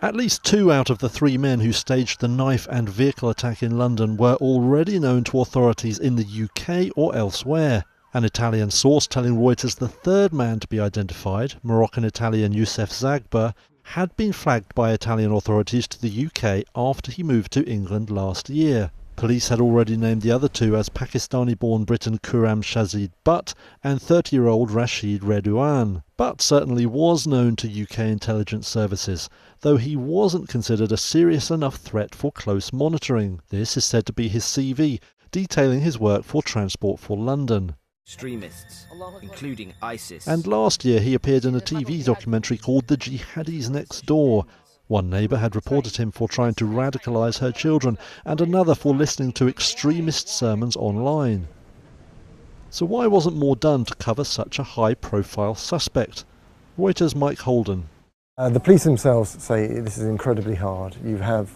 At least 2 out of the 3 men who staged the knife and vehicle attack in London were already known to authorities in the UK or elsewhere. An Italian source telling Reuters the 3rd man to be identified, Moroccan-Italian Youssef Zaghba, had been flagged by Italian authorities to the UK after he moved to England last year. Police had already named the other 2 as Pakistani-born Briton Khurram Shazid Butt and 30-year-old Rashid Redouane. Butt certainly was known to UK intelligence services, though he wasn't considered a serious enough threat for close monitoring. This is said to be his CV, detailing his work for Transport for London. Extremists, including ISIS. And last year he appeared in a TV documentary called The Jihadis Next Door. One neighbour had reported him for trying to radicalise her children, and another for listening to extremist sermons online. So why wasn't more done to cover such a high-profile suspect? Reuters' Mike Holden. The police themselves say this is incredibly hard. You have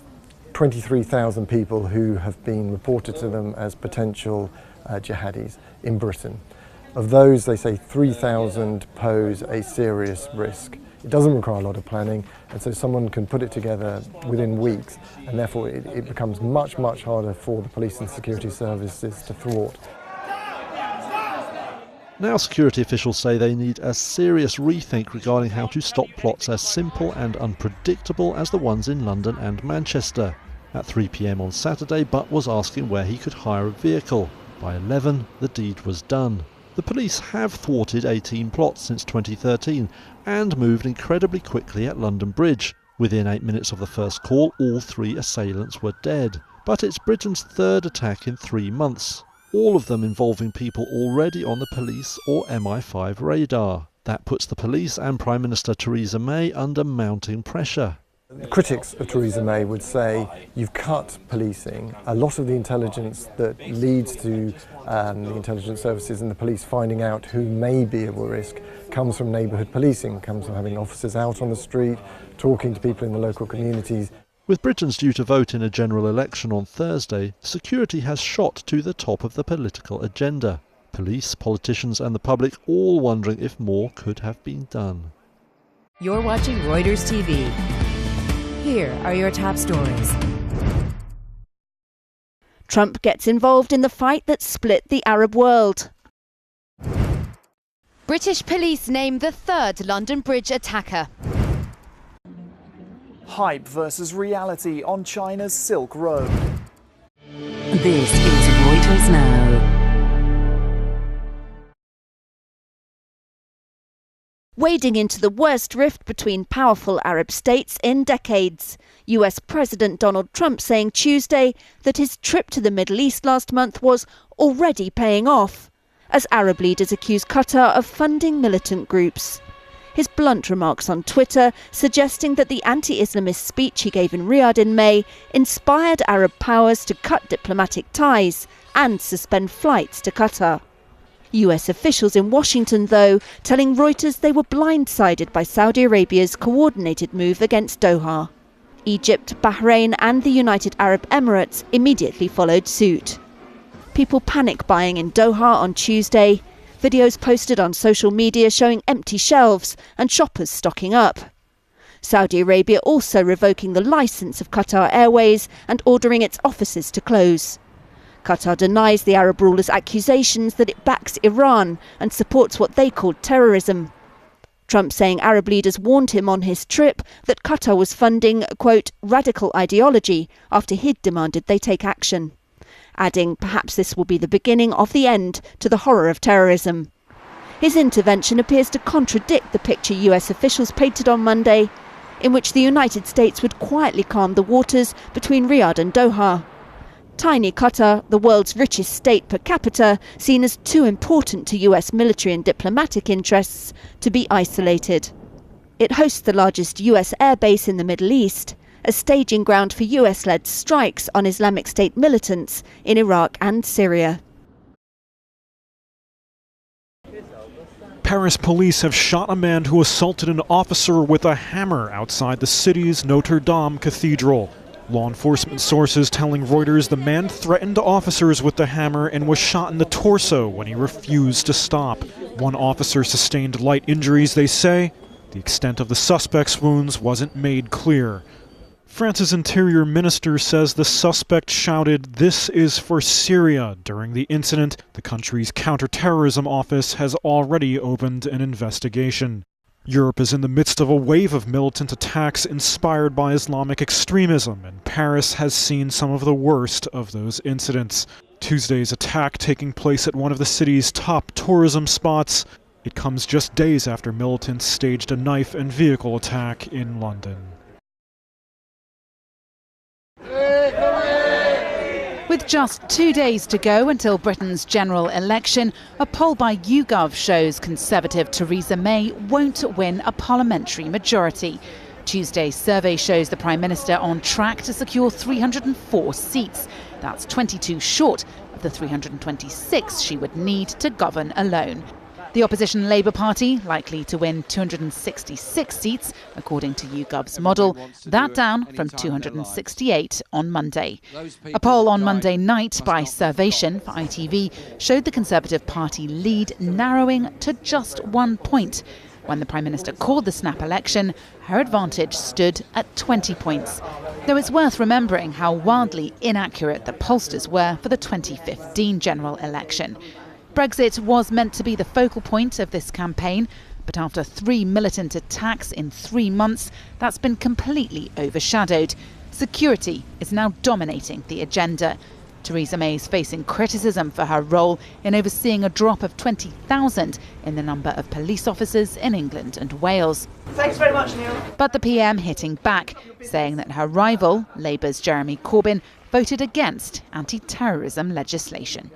23,000 people who have been reported to them as potential jihadis in Britain. Of those, they say 3,000 pose a serious risk. It doesn't require a lot of planning, and so someone can put it together within weeks, and therefore it becomes much harder for the police and security services to thwart. Now security officials say they need a serious rethink regarding how to stop plots as simple and unpredictable as the ones in London and Manchester. At 3 p.m. on Saturday, Butt was asking where he could hire a vehicle. By 11, the deed was done. The police have thwarted 18 plots since 2013 and moved incredibly quickly at London Bridge. Within 8 minutes of the first call, all 3 assailants were dead. But it's Britain's 3rd attack in 3 months, all of them involving people already on the police or MI5 radar. That puts the police and Prime Minister Theresa May under mounting pressure. Critics of Theresa May would say you've cut policing. A lot of the intelligence that leads to the intelligence services and the police finding out who may be at risk comes from neighbourhood policing, comes from having officers out on the street, talking to people in the local communities. With Britons due to vote in a general election on Thursday, security has shot to the top of the political agenda. Police, politicians and the public all wondering if more could have been done. You're watching Reuters TV. Here are your top stories. Trump gets involved in the fight that split the Arab world. British police name the 3rd London Bridge attacker. Hype versus reality on China's Silk Road. This is Reuters Now. Wading into the worst rift between powerful Arab states in decades. US President Donald Trump saying Tuesday that his trip to the Middle East last month was already paying off, as Arab leaders accuse Qatar of funding militant groups. His blunt remarks on Twitter suggesting that the anti-Islamist speech he gave in Riyadh in May inspired Arab powers to cut diplomatic ties and suspend flights to Qatar. US officials in Washington, though, telling Reuters they were blindsided by Saudi Arabia's coordinated move against Doha. Egypt, Bahrain and the United Arab Emirates immediately followed suit. People panic buying in Doha on Tuesday. Videos posted on social media showing empty shelves and shoppers stocking up. Saudi Arabia also revoking the licence of Qatar Airways and ordering its offices to close. Qatar denies the Arab ruler's accusations that it backs Iran and supports what they called terrorism. Trump saying Arab leaders warned him on his trip that Qatar was funding, quote, radical ideology after he'd demanded they take action. Adding perhaps this will be the beginning of the end to the horror of terrorism. His intervention appears to contradict the picture US officials painted on Monday, in which the United States would quietly calm the waters between Riyadh and Doha. Tiny Qatar, the world's richest state per capita, seen as too important to US military and diplomatic interests to be isolated. It hosts the largest US airbase in the Middle East, a staging ground for US-led strikes on Islamic State militants in Iraq and Syria. Paris police have shot a man who assaulted an officer with a hammer outside the city's Notre Dame Cathedral. Law enforcement sources telling Reuters the man threatened officers with the hammer and was shot in the torso when he refused to stop. One officer sustained light injuries, they say. The The extent of the suspect's wounds wasn't made clear. France's interior minister says the suspect shouted, "This is for Syria." During the incident, the country's counterterrorism office has already opened an investigation. Europe is in the midst of a wave of militant attacks inspired by Islamic extremism, and Paris has seen some of the worst of those incidents. Tuesday's attack taking place at one of the city's top tourism spots. It comes just days after militants staged a knife and vehicle attack in London. With just 2 days to go until Britain's general election, a poll by YouGov shows Conservative Theresa May won't win a parliamentary majority. Tuesday's survey shows the Prime Minister on track to secure 304 seats. That's 22 short of the 326 she would need to govern alone. The opposition Labour Party likely to win 266 seats, according to YouGov's model, that down from 268 on Monday. A poll on Monday night by Survation for ITV showed the Conservative Party lead narrowing to just 1 point. When the Prime Minister called the snap election, her advantage stood at 20 points. Though it's worth remembering how wildly inaccurate the pollsters were for the 2015 general election. Brexit was meant to be the focal point of this campaign, but after 3 militant attacks in 3 months, that's been completely overshadowed. Security is now dominating the agenda. Theresa May is facing criticism for her role in overseeing a drop of 20,000 in the number of police officers in England and Wales. Thanks very much, Neil. But the PM hitting back, saying that her rival, Labour's Jeremy Corbyn, voted against anti-terrorism legislation.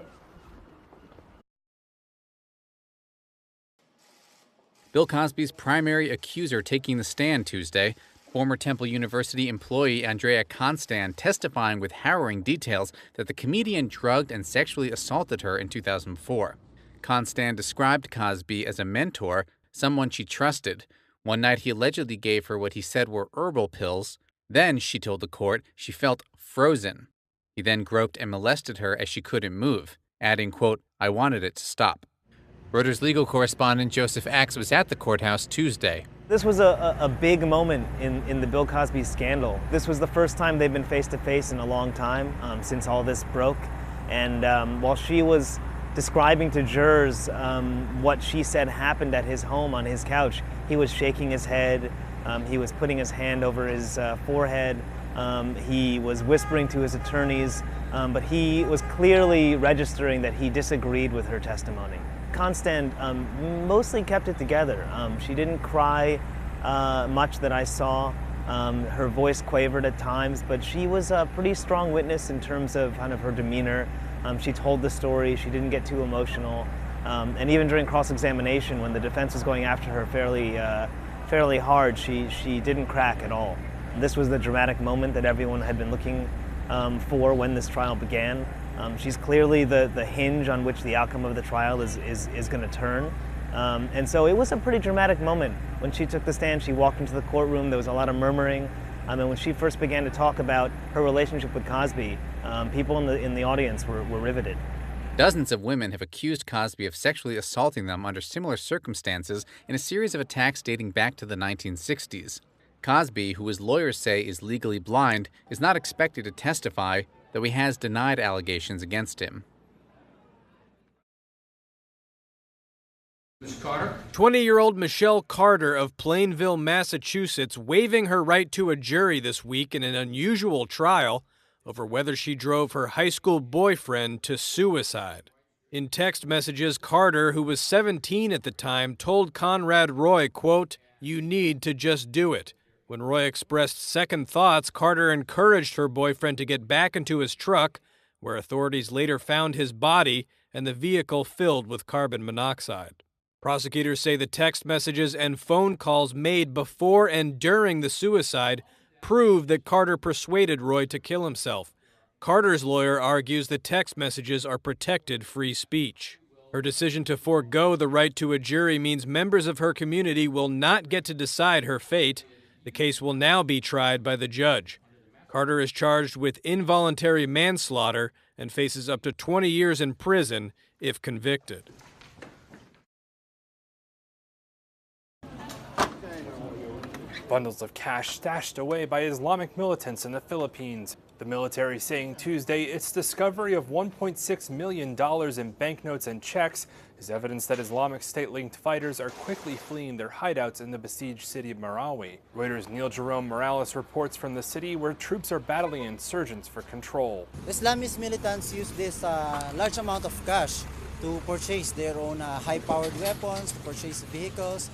Bill Cosby's primary accuser taking the stand Tuesday, former Temple University employee Andrea Constand testifying with harrowing details that the comedian drugged and sexually assaulted her in 2004. Constand described Cosby as a mentor, someone she trusted. One night he allegedly gave her what he said were herbal pills. Then, she told the court, she felt frozen. He then groped and molested her as she couldn't move, adding, quote, "I wanted it to stop." Reuters legal correspondent Joseph Zaghba was at the courthouse Tuesday. This was a big moment in the Bill Cosby scandal. This was the first time they've been face-to-face in a long time since all this broke. And while she was describing to jurors what she said happened at his home on his couch, he was shaking his head, he was putting his hand over his forehead, he was whispering to his attorneys, but he was clearly registering that he disagreed with her testimony. Constand mostly kept it together. She didn't cry much that I saw. Her voice quavered at times, but she was a pretty strong witness in terms of kind of her demeanor. She told the story. She didn't get too emotional. And even during cross-examination, when the defense was going after her fairly hard, she didn't crack at all. This was the dramatic moment that everyone had been looking for when this trial began. She's clearly the hinge on which the outcome of the trial is going to turn. And so it was a pretty dramatic moment. When she took the stand, she walked into the courtroom, there was a lot of murmuring. And when she first began to talk about her relationship with Cosby, people in the audience were riveted. Dozens of women have accused Cosby of sexually assaulting them under similar circumstances in a series of attacks dating back to the 1960s. Cosby, who his lawyers say is legally blind, is not expected to testify, though he has denied allegations against him. 20-year-old Michelle Carter of Plainville, Massachusetts, waiving her right to a jury this week in an unusual trial over whether she drove her high school boyfriend to suicide. In text messages, Carter, who was 17 at the time, told Conrad Roy, quote, "You need to just do it." When Roy expressed second thoughts, Carter encouraged her boyfriend to get back into his truck, where authorities later found his body and the vehicle filled with carbon monoxide. Prosecutors say the text messages and phone calls made before and during the suicide prove that Carter persuaded Roy to kill himself. Carter's lawyer argues the text messages are protected free speech. Her decision to forego the right to a jury means members of her community will not get to decide her fate. The case will now be tried by the judge. Carter is charged with involuntary manslaughter and faces up to 20 years in prison if convicted. Bundles of cash stashed away by Islamic militants in the Philippines. The military saying Tuesday its discovery of $1.6 million in banknotes and checks is evidence that Islamic State-linked fighters are quickly fleeing their hideouts in the besieged city of Marawi. Reuters' Neil Jerome Morales reports from the city where troops are battling insurgents for control. Islamist militants use this large amount of cash to purchase their own high-powered weapons, to purchase vehicles,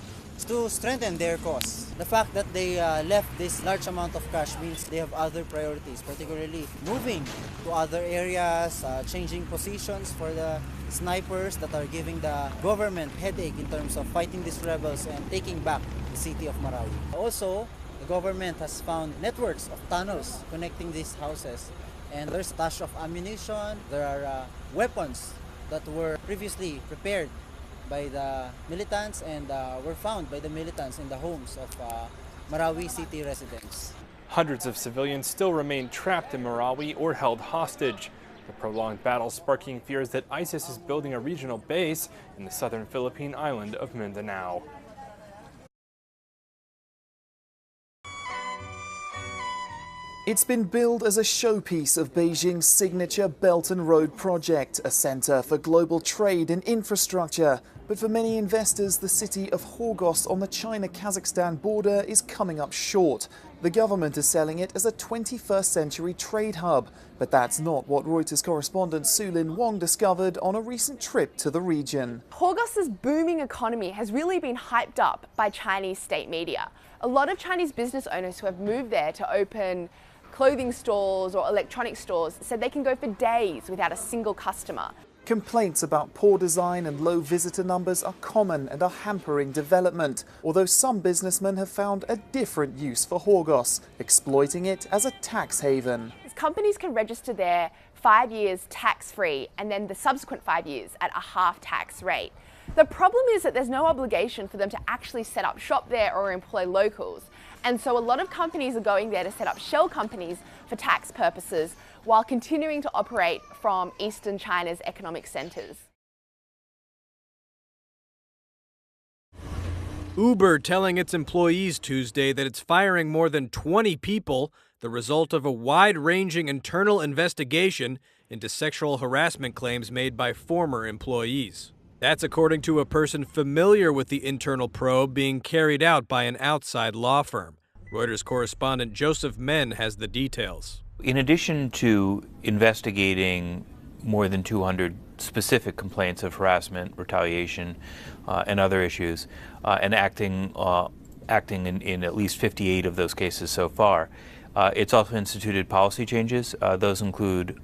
to strengthen their cause. The fact that they left this large amount of cash means they have other priorities, particularly moving to other areas, changing positions for the snipers that are giving the government headache in terms of fighting these rebels and taking back the city of Marawi. Also, the government has found networks of tunnels connecting these houses, and there's stash of ammunition, there are weapons that were previously prepared by the militants and were found by the militants in the homes of Marawi city residents. Hundreds of civilians still remain trapped in Marawi or held hostage. The prolonged battle sparking fears that ISIS is building a regional base in the southern Philippine island of Mindanao. It's been billed as a showpiece of Beijing's signature Belt and Road project, a center for global trade and infrastructure. But for many investors, the city of Horgosh on the China-Kazakhstan border is coming up short. The government is selling it as a 21st century trade hub. But that's not what Reuters correspondent Su-Lin Wong discovered on a recent trip to the region. Horgosh's booming economy has really been hyped up by Chinese state media. A lot of Chinese business owners who have moved there to open clothing stores or electronic stores said they can go for days without a single customer. Complaints about poor design and low visitor numbers are common and are hampering development, although some businessmen have found a different use for Horgosh, exploiting it as a tax haven. Companies can register there 5 years tax-free and then the subsequent 5 years at a half tax rate. The problem is that there's no obligation for them to actually set up shop there or employ locals. And so a lot of companies are going there to set up shell companies for tax purposes while continuing to operate from eastern China's economic centers. Uber telling its employees Tuesday that it's firing more than 20 people, the result of a wide-ranging internal investigation into sexual harassment claims made by former employees. That's according to a person familiar with the internal probe being carried out by an outside law firm. Reuters correspondent Joseph Zaghba has the details. In addition to investigating more than 200 specific complaints of harassment, retaliation, and other issues, and acting in at least 58 of those cases so far, it's also instituted policy changes. Those include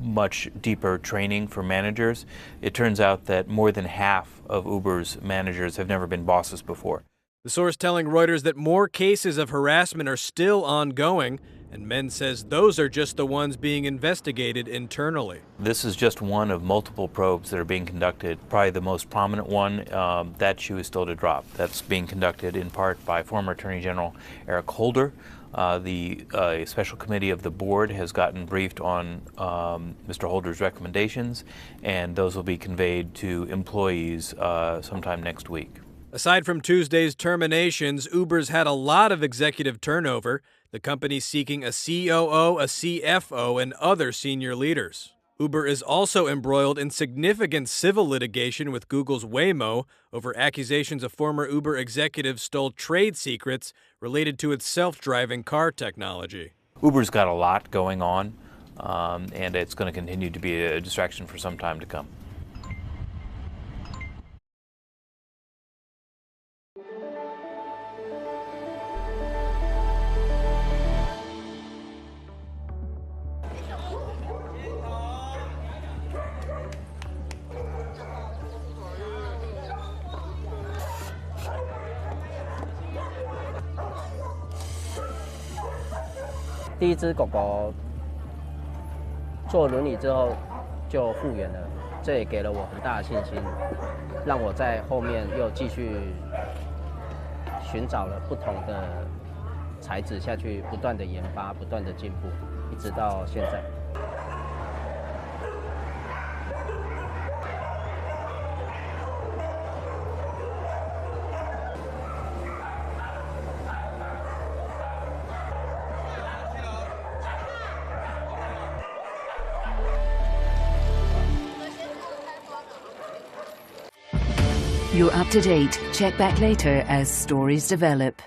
much deeper training for managers. It turns out that more than half of Uber's managers have never been bosses before. The source telling Reuters that more cases of harassment are still ongoing, and Zaghba says those are just the ones being investigated internally. This is just one of multiple probes that are being conducted. Probably the most prominent one, that shoe is still to drop. That's being conducted in part by former Attorney General Eric Holder. The special committee of the board has gotten briefed on Mr. Holder's recommendations, and those will be conveyed to employees sometime next week. Aside from Tuesday's terminations, Uber's had a lot of executive turnover. The company's seeking a COO, a CFO, and other senior leaders. Uber is also embroiled in significant civil litigation with Google's Waymo over accusations a former Uber executive stole trade secrets related to its self-driving car technology. Uber's got a lot going on, and it's going to continue to be a distraction for some time to come. "第一只狗狗坐轮椅之后就复原了，这也给了我很大的信心，让我在后面又继续寻找了不同的材质下去，不断的研发，不断的进步，一直到现在。" You're up to date. Check back later as stories develop.